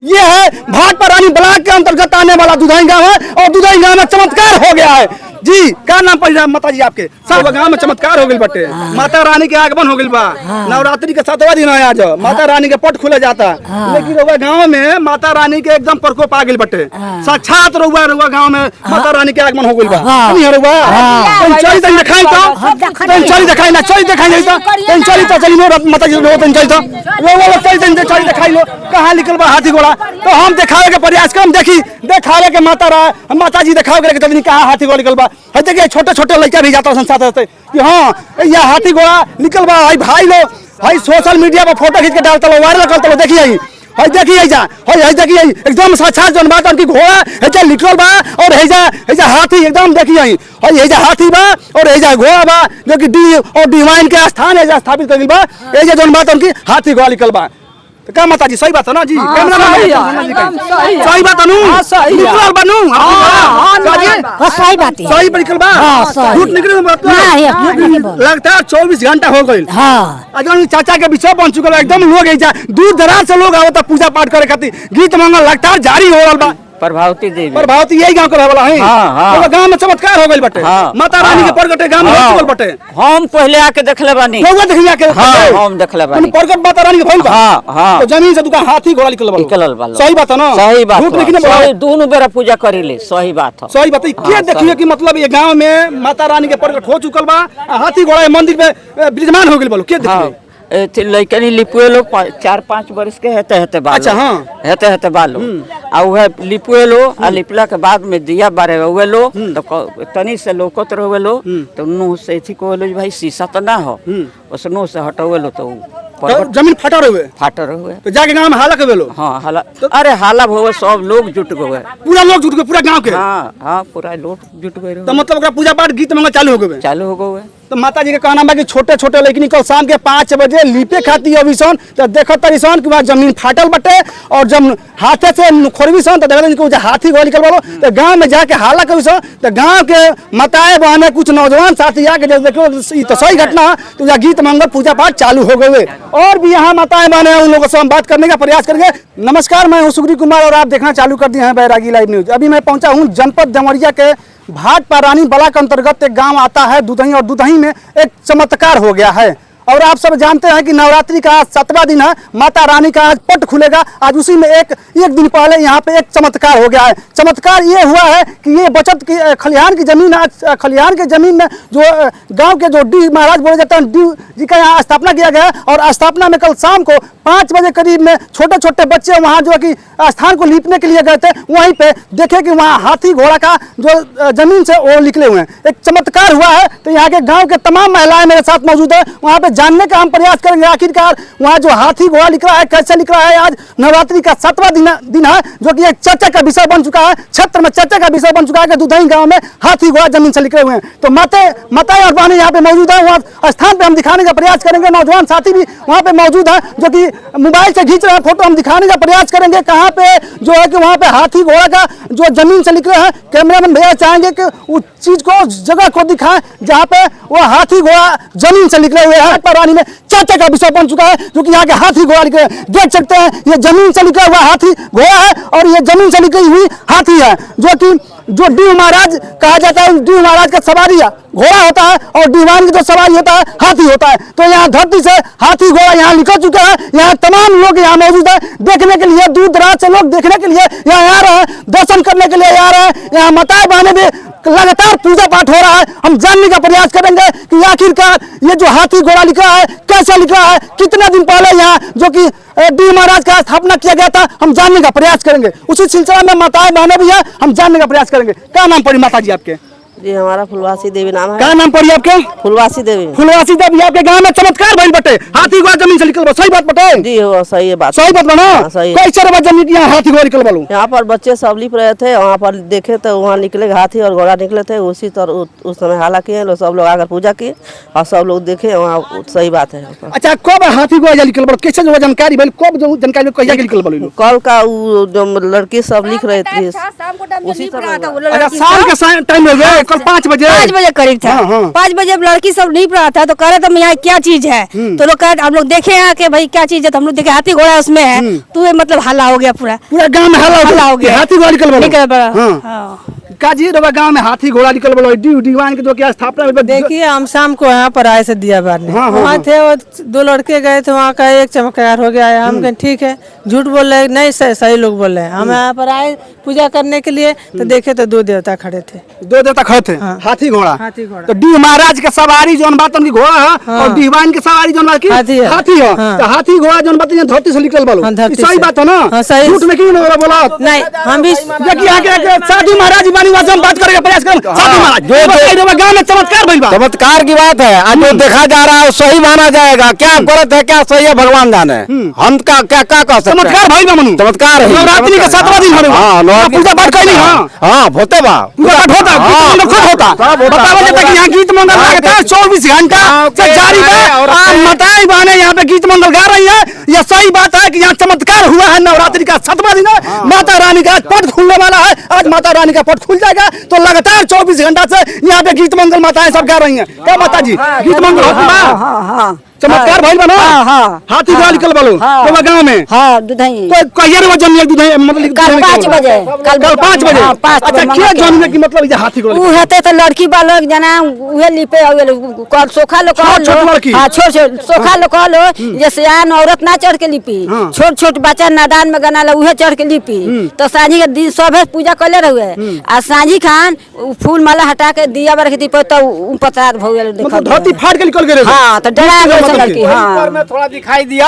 ये है भाटपा रानी ब्लॉक के अंतर्गत आने वाला दुधाई गांव है और दुधाई गांव में चमत्कार हो गया है जी। क्या नाम पड़ माता जी आपके? सब गांव में चमत्कार हो गई बटे। माता रानी के आगमन हो गई बा। नवरात्रि के 7वां दिन है आज। माता रानी के पट खुले जाता लेकिन रउआ गांव में माता रानी के एकदम प्रकोप आ गई बटे। साक्षात रउआ गांव में माता रानी के आगमन हो गई बा। नहीं रउआ चली तो दिखाई तो चली दिखाई ना चली दिखाई तो चली तो चली माता जी रो चली तो वो चली दिखाई लो कहाँ निकल बा हाथी घोड़ा। तो हम दिखावे के प्रयास कर देखी दिखावे के माता जी दिखावे के कहाँ हाथी घोड़ा निकल बा। देखिए छोटे छोटे लड़का भी जाता संसार कि हाँ यह हाथी घोड़ा निकल बा। भाई लो भाई सोशल मीडिया पर फोटो खींच के डालता लो वायरल करता लो। देखिए एकदम साक्षात जन बात उनकी घोड़ा हेजा निकल बा और हेजा हाथी एकदम देखिए हेजा हाथी बा और हेजा घोड़ा बा जो कि डी और डिवाइन के स्थान है स्थापित कर बा। हेजा जन बात उनकी हाथी घोड़ा निकल बा। तो क्या माता जी सही बात है ना जी? सही बात है सही बात सही निकल बा झूठ निकले मतलब लगता है 24 घंटा हो गई। चाचा के विषय बन चुका एकदम लोग दूर दराज से लोग आवता पूजा पाठ करे खातिर गीत मंगल लगातार जारी हो रहा बा। प्रभावती देवी प्रभावती यही गांव के रहला है। तो गांव में चमत्कार हो गइल बटे। माता रानी के प्रगटे गांव में हो चुकल बटे। हम पहले आके देखले बानी लोग देखिया के हम देखले बानी प्रगट माता रानी के भइल बा। तो जमीन से दुका हाथी घोड़ा निकलल बा। सही बात है ना? सही बात झूठ नहीं बोला। दोनों बेरा पूजा करिले सही बात है। सही बात है। के देखिए कि मतलब ये गांव में माता रानी के प्रगट हो चुकल बा। हाथी घोड़ा मंदिर में विराजमान हो गइल बा। के देखिए लड़कनी लिपुए लो 4-5 वर्ष के हेते बालो। अच्छा हाँ हेते बालो आ उहे लिपुए लो आ लिपला के बाद में दिया बारे हुए लो तो तनी से लोकत रहे लो तो नु से थी को लो भाई शीशा तो ना हो उस नु से हटावे लो तो जमीन फाटा रहे तो जाके गांव में हाला के लो। हाँ हाला अरे हाला होवे सब लोग जुट गए पूरा लोग जुट गए पूरा गांव के। हाँ पूरा लोग जुट गए तो मतलब पूजा पाठ गीत मंगल चालू हो गए। तो माता जी के कहना बा कि छोटे छोटे लेकिन कल शाम के 5 बजे लिपे खाती अभिशन तो देखो तरीसन कि जमीन फाटल बटे और जब हाथे से खोरबी सन तो देखो हाथी घोड़ा निकल वालो। तो गांव में जाके हाला कर तो गांव के माताएं बहने कुछ नौजवान साथी आके जब देखो तो सही घटना तो गीत मंगल पूजा पाठ चालू हो गए। और भी यहाँ माताएं बहने उन लोगों से हम बात करने का प्रयास करेंगे। नमस्कार, मैं हूँ सुग्री कुमार और आप देखना चालू कर दिए हैं बैरागी लाइव न्यूज। अभी मैं पहुंचा हूँ जनपद देवरिया के भाटपा रानी ब्लॉक के अंतर्गत एक गांव आता है दुधही और दुधही में एक चमत्कार हो गया है। और आप सब जानते हैं कि नवरात्रि का आज 7वां दिन है। माता रानी का आज पट खुलेगा। आज उसी में एक दिन पहले यहाँ पे एक चमत्कार हो गया है। चमत्कार ये हुआ है कि ये बचत की खलिहान की जमीन आज खलिहान के जमीन में जो गांव के जो डी महाराज बोले जाते हैं डी जी का यहाँ स्थापना किया गया और स्थापना में कल शाम को 5 बजे करीब में छोटे छोटे बच्चे वहाँ जो कि स्थान को लीपने के लिए गए थे वहीं पे देखे कि वहाँ हाथी घोड़ा का जो जमीन से वो निकले हुए हैं। एक चमत्कार हुआ है। तो यहाँ के गाँव के तमाम महिलाएं मेरे साथ मौजूद है। वहाँ पे जानने का हम प्रयास करेंगे आखिरकार वहाँ जो हाथी घोड़ा निकला है कैसे निकला है। आज नवरात्रि का 7वां दिन है जो कि एक चर्चा का विषय बन चुका है। क्षेत्र में चर्चा का विषय बन चुका है कि दुधही गांव में हाथी घोड़ा जमीन से निकले हुए हैं। तो माताएं और बहनें यहाँ पे मौजूद है। वहाँ स्थान पे हम दिखाने का प्रयास करेंगे। नौजवान साथी भी वहाँ पे मौजूद है जो कि मोबाइल से खींच रहे हैं फोटो। हम दिखाने का प्रयास करेंगे कहाँ पे जो है कि वहाँ पे हाथी घोड़ा का जो जमीन से निकले हैं। कैमरामैन भैया चाहेंगे कि उस चीज को जगह को दिखाएं जहाँ पे वो हाथी घोड़ा जमीन से निकले हुए हैं। रानी में चर्चा का विषय बन चुका है जो कि यहाँ के हाथी घोड़ा निकले देख सकते हैं। ये जमीन से निकला हुआ हाथी घोड़ा है और ये जमीन से निकली हुई हाथी है जो डी महाराज कहा जाता है। डी महाराज का सवारी घोड़ा होता है और दीवान की जो सवारी होता है हाथी होता है। तो यहाँ धरती से हाथी घोड़ा यहाँ निकल चुका है। यहाँ तमाम लोग यहाँ मौजूद है देखने के लिए। दूर दराज से लोग देखने के लिए यहाँ आ रहे हैं, दर्शन करने के लिए आ रहे हैं। यहाँ माताएं बहनें भी लगातार पूजा पाठ हो रहा है। हम जानने का प्रयास करेंगे कि आखिरकार ये जो हाथी घोड़ा निकला है कैसे निकला है, कितने दिन पहले यहाँ जो कि डी महाराज का स्थापना किया गया था, हम जानने का प्रयास करेंगे। उसी सिलसिले में माताएं बहनें भी है, हम जानने का प्रयास करेंगे। क्या नाम पड़ी माता जी आपके? जी हमारा फुलवासी देवी नाम है। क्या नाम पड़ी आपके? फुलवासी देवी। फुलवासी देवी आपके गांव में चमत्कार भइल बटे हाथी घोड़ा जमीन से निकल सही बात बटे? जी हो सही है बात। सही बात बना कैसे जमीन यहाँ हाथी घोड़ा निकल वालों? यहाँ पर बच्चे सब लिप रहे थे वहाँ पर देखे तो वहाँ निकले हाथी और घोड़ा निकले थे। उसी तरह उस समय हाला किए लोग सब लोग आकर पूजा किए और सब लोग देखे वहाँ सही बात है। अच्छा कब हाथी घोड़ा निकल वालों कैसे जो जानकारी भइल कब जो जानकारी कहिया निकल वालों? कल का जो लड़की सब लिख रहे थे उसी तरह अच्छा शाम के टाइम हो गया कल 5 बजे 5 बजे करीब था। 5 बजे लड़की सब नहीं पढ़ा था तो कह रहे थे यहाँ क्या चीज है, तो लोग कह हम लोग देखे हैं कि भाई क्या चीज है, तो हम लोग देखे हाथी घोड़ा उसमें है, तो मतलब हल्ला हो गया, पूरा गांव में हल्ला हो गया, हाथी घोड़ा निकल पड़ा। काजी रवा गांव में हाथी घोड़ा निकल पड़ा, दीवान के जो क्या स्थापना। देखिए हम शाम को यहाँ पर आए से दिया बारने, वहाँ थे वो 2 लड़के गए थे, वहाँ का एक चमत्कार हो गया है। हम कहे ठीक है, झूठ बोल रहे नहीं, सही लोग बोल रहे हैं। हम यहाँ पर आए पूजा करने के लिए तो देखे तो 2 देवता खड़े थे, 2 देवता खड़े थे। हाथी घोड़ा तो डी महाराज के सवारी जौन बात उनकी घोड़ा है और दीवान की सवारी जौन बात की हाथी है। तो हाथी घोड़ा जौन बात धरती से निकल बोलो, सही बात है ना? झूठ में क्यों बोला? नहीं हम भी साधु महाराज बात करेगा प्रयास कर। साधु महाराज गाँव में चमत्कार भइल बा, चमत्कार की बात है। आज जो देखा जा रहा है सही माना जाएगा, क्या गलत है क्या सही है भगवान जाने। हम क्या क्या क्या कह सकते हैं? चमत्कार भइल बा मनु, चमत्कार है। नवरात्रि के 7वां दिन होने पूजा पाठ कैली। हाँ होते बा, पूजा पाठ होता बताओ जब तक यहाँ गीत मंडल लगता है 24 घंटा से जारी है। माताएं बहने यहाँ पे गीत मंडल गा रही है। यह सही बात है कि यहाँ चमत्कार हुआ है। नवरात्रि का 7वां दिन है, माता रानी का पट खुलने वाला है। आज माता रानी का पट खुल जाएगा तो लगातार 24 घंटा से यहाँ पे गीत मंगल माताएं सब गा रही हैं। क्या माता जी गीत मंगल होती है? चमत्कार भाई बनो। हाथी घोड़ा निकल बोलो तो गाँव में कहिए जमीन मतलब कल 5 बजे कल 5 बजे। अच्छा क्या जमीन की मतलब हाथी घोड़ा उ हेते तो लड़की बालोग जना उहे लिपे कल सोखा लो लड़की। हां छोट सोखा लो कहलो जैसे आन औरत ना चढ़ के लिपी, छोट छोट बच्चा नादान में गना उहे चढ़ के लिपी। तो सांझी के दिन सब पूजा करले रहुए आ सांझी खान फूल माला हटा के दिया बर के दीप तो पतरात भ गेल। देखो धरती फाड़ के निकल गए। हां तो डरा गए लड़की। हां में थोड़ा दिखाई दिया,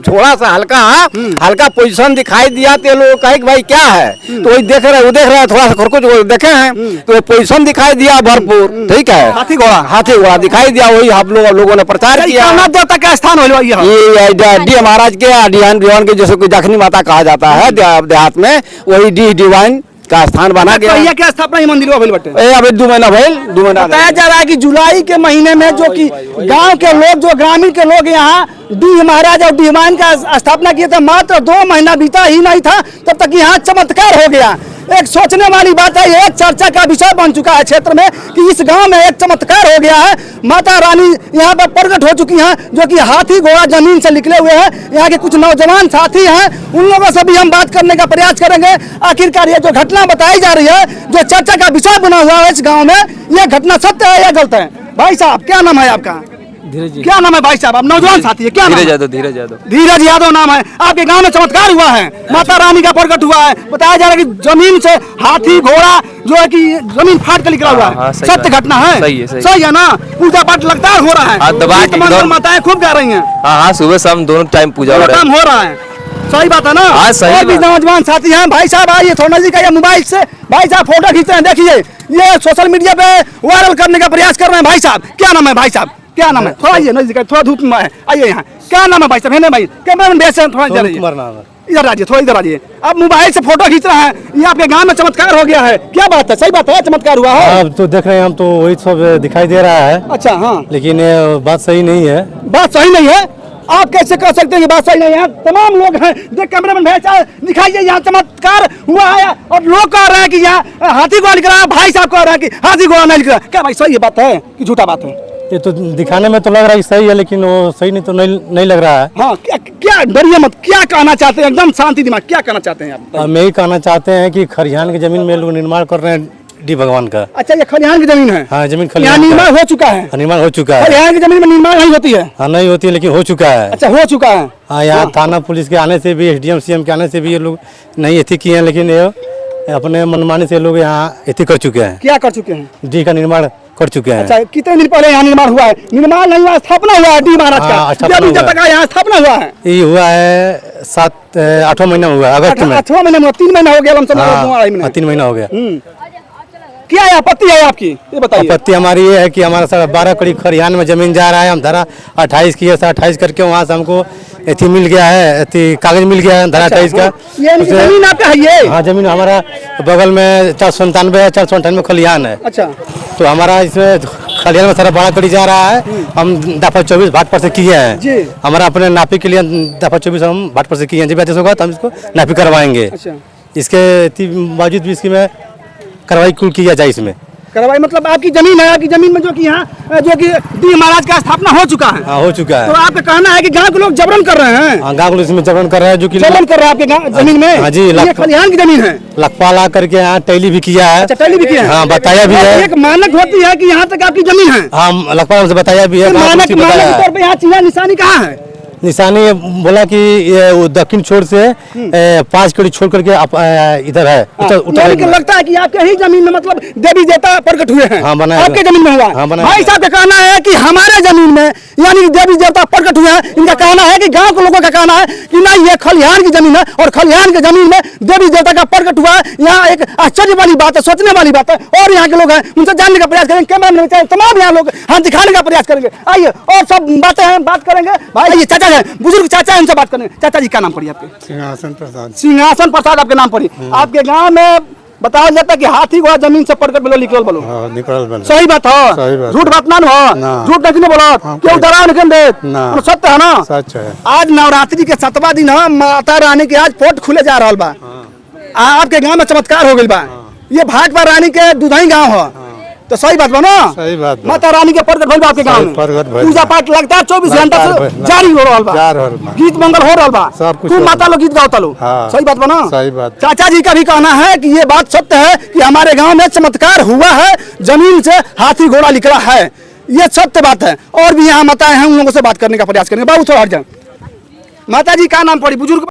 थोड़ा सा हल्का पोजीशन दिखाई दिया तो लोग कहे भाई क्या है, तो वही देख रहे थोड़ा सा कुछ देखे हैं तो पोजीशन दिखाई दिया भरपूर। ठीक है, हाथी घोड़ा दिखाई दिया, वही आप लोगों ने प्रचार किया। देवता का स्थान हो ये डी महाराज के डिवान के जैसे कोई जखनी माता कहा जाता है देहात में, वही डी डिवाइन का स्थान बना गया। तो क्या स्थापना मंदिर में बटे अभी 2 महीना बताया जा रहा है कि जुलाई के महीने में जो कि गांव के लोग जो ग्रामीण के लोग यहाँ डी महाराज और डिवाइन का स्थापना किए थे। मात्र 2 महीना बीता ही नहीं था तब तक यहाँ चमत्कार हो गया। एक सोचने वाली बात है, एक चर्चा का विषय बन चुका है क्षेत्र में कि इस गांव में एक चमत्कार हो गया है। माता रानी यहाँ पर प्रकट हो चुकी हैं जो कि हाथी घोड़ा जमीन से निकले हुए हैं। यहाँ के कुछ नौजवान साथी हैं, उन लोगों से भी हम बात करने का प्रयास करेंगे। आखिरकार ये जो घटना बताई जा रही है, जो चर्चा का विषय बना हुआ है इस गाँव में, ये घटना सत्य है या गलत है? भाई साहब क्या नाम है आपका? धीरज। क्या नाम है भाई साहब? आप नौजवान साथी है, क्या धीरज यादव नाम है। आपके गांव में चमत्कार हुआ है, माता रानी का प्रकट हुआ है। बताया जा रहा है कि जमीन से हाथी घोड़ा जो है कि जमीन फाट कर निकला हुआ है। सत्य घटना है, सही है ना? पूजा पाठ लगातार हो रहा है, माताएं खूब गा रही है। हाँ सुबह शाम दोनों टाइम पूजा हो रहा है। सही बात है ना? और भी नौजवान साथी हैं। भाई साहब आइए थोड़ा नजदीक आइए, मोबाइल से भाई साहब फोटो खींच रहे हैं। देखिए ये सोशल मीडिया पे वायरल करने का प्रयास कर रहे हैं। भाई साहब क्या नाम है? भाई साहब क्या नाम है? थोड़ा आइए नजदीक, थोड़ा धूप में आइए यहाँ। क्या नाम है भाई साहब? है भाई कैमरामैन बेस थोड़ा इधर आइए, थोड़ा इधर आइए। आप मोबाइल से फोटो खींच रहे हैं, ये आपके गांव में चमत्कार हो गया है, क्या बात है? सही बात है, चमत्कार हुआ है। अब तो देख रहे हैं हम, तो वही सब दिखाई दे रहा है। अच्छा हाँ, लेकिन बात सही नहीं है। बात सही नहीं है? आप कैसे कह सकते हैं कि बात सही नहीं है? तमाम लोग हैं, देख कैमरामैन भैया दिखाइए, यहाँ चमत्कार हुआ है और लोग कह रहे हैं कि यहाँ हाथी घोड़ा निकला है। भाई साहब कह रहे हैं कि हाथी घोड़ा नहीं निकला। क्या भाई सही बात है कि झूठा बात है? ये तो दिखाने में तो लग रहा है सही है, लेकिन वो सही नहीं तो नहीं लग रहा है। हाँ क्या डरिए मत, क्या कहना चाहते हैं? एकदम शांति दिमाग, क्या कहना चाहते हैं आप? हम यही कहना चाहते हैं कि खरिहान की जमीन में लोग निर्माण कर रहे हैं डी भगवान का। अच्छा ये खलिहान की जमीन है? हाँ जमीन खलिहान निर्माण हो चुका है। निर्माण हो चुका है। खलिहान की जमीन में निर्माण नहीं होती है? हाँ नहीं होती है, लेकिन हो चुका है। अच्छा हो चुका है। हाँ यहाँ थाना पुलिस के आने से भी, SDM CM के आने से भी ये लोग नहीं एथी किए हैं, लेकिन ये अपने मनमानी से लोग यहाँ एथी कर चुके हैं। क्या कर चुके हैं? डी का निर्माण कर चुके हैं। अच्छा कितने दिन पहले यहाँ निर्माण हुआ है? निर्माण नहीं हुआ, स्थापना हुआ है डी महाराज का। अभी जब तक यहाँ स्थापना हुआ है? ये हुआ है 8वां महीना हुआ, अगस्त में। 8वां महीना में 3 महीना हो गया। 3 महीना हो गया। क्या आपत्ति है आपकी, ये बताइए। आपत्ति हमारी ये है कि हमारा 12 कड़ी खरिहान में जमीन जा रहा है। हम धारा 28 की है, 28 करके वहाँ से हमको एथी मिल गया है, कागज मिल गया है धारा 28 का। ये जमीन आपका है? ये हाँ जमीन हमारा बगल में 497 है, 498 खलिहान है। अच्छा तो हमारा इसमें खलिहान में सारा 12 कड़ी जा रहा है। हम दफा 24 भाट पर से किए हैं। हमारा अपने नापी के लिए दफा 24 हम भाट पर से किए हैं। जब ऐसे होगा तो हम इसको नापी करवाएंगे। इसके बावजूद भी इसकी में कार्रवाई कुल की जाए इसमें। कार्रवाई मतलब आपकी जमीन है, आपकी जमीन में जो कि यहाँ जो कि दी महाराज का स्थापना हो चुका है। हाँ, हो चुका है। तो आपका कहना है कि गांव के लोग जबरन कर रहे हैं। हाँ, गाँव के लोग इसमें जबरन कर रहे हैं, जो कि जबरन कर रहे हैं आपके गाँव जमीन में। हाँ जी, ये खलिहान की जमीन है। लखपाल आकर के यहाँ टैली भी किया है। अच्छा, टैली भी किया है। हाँ, बताया भी है। एक मानक होती है कि यहाँ तक आपकी जमीन है। हाँ, लखपाल से बताया भी है। मानक के तौर पे यहाँ चिन्ह निशानी कहाँ है? निशानी बोला कि ये दक्षिण छोर से 5 किलो छोड़ करके इधर है। यानी कि लगता है कि आपके ही जमीन में मतलब देवी देवता प्रकट हुए हैं। हाँ, बनाया आपके जमीन में हुआ। हाँ, बनाया। भाई साहब का कहना है कि हमारे जमीन में यानी कि देवी देवता प्रकट हुए हैं। इनका कहना है कि गांव के लोगों का कहना है कि नहीं, ये खलिहान की जमीन है और खलिहान की जमीन में देवी देवता का प्रकट हुआ है। यहाँ एक आश्चर्य वाली बात है, सोचने वाली बात है। और यहाँ के लोग हैं, उनसे जानने का प्रयास करेंगे। कैमरा में तमाम यहाँ लोग हाथ दिखाने का प्रयास करेंगे। आइए और सब बातें हैं, बात करेंगे। भाई ये चाचा है, बुजुर्ग चाचा है, उनसे बात करेंगे। चाचा जी क्या नाम पड़ी आपके? सिंहासन प्रसाद। सिंहासन प्रसाद आपके नाम पड़ी। आपके गांव में बताया जाता है कि हाथी घोड़ा जमीन से पड़कर बोलो निकल बोलो। हाँ, निकल बन। सही बात हो? सही बात। झूठ बात ना हो? ना। झूठ नहीं बोलो। क्यों डराव नहीं दे? ना। सत्य है ना? सच है। आज नवरात्रि के 7वां दिन है, माता रानी के आज पोट खुले जा रहा बा। आपके गांव में चमत्कार हो गई बा। ये भाटपा रानी के दुधाई गांव है, तो सही बात बा ना? सही बात। माता रानी के प्रकट भइल बा आपके गांव में। पूजा पाठ लगातार 24 घंटा से जारी हो रहल बा। गीत मंगल हो रहल बा। सब कुछ खूब माता लोग गीत गावता लो। सही बात बा ना? सही बात। चाचा जी का भी कहना है कि ये बात सत्य है कि हमारे गांव में चमत्कार हुआ है, जमीन से हाथी घोड़ा निकला है। ये सत्य बात है। और भी यहाँ माताएं हैं, उन लोगों से बात करने का प्रयास करेंगे। बाबू थोड़ा हट जाए। माता जी का नाम पड़ी बुजुर्ग?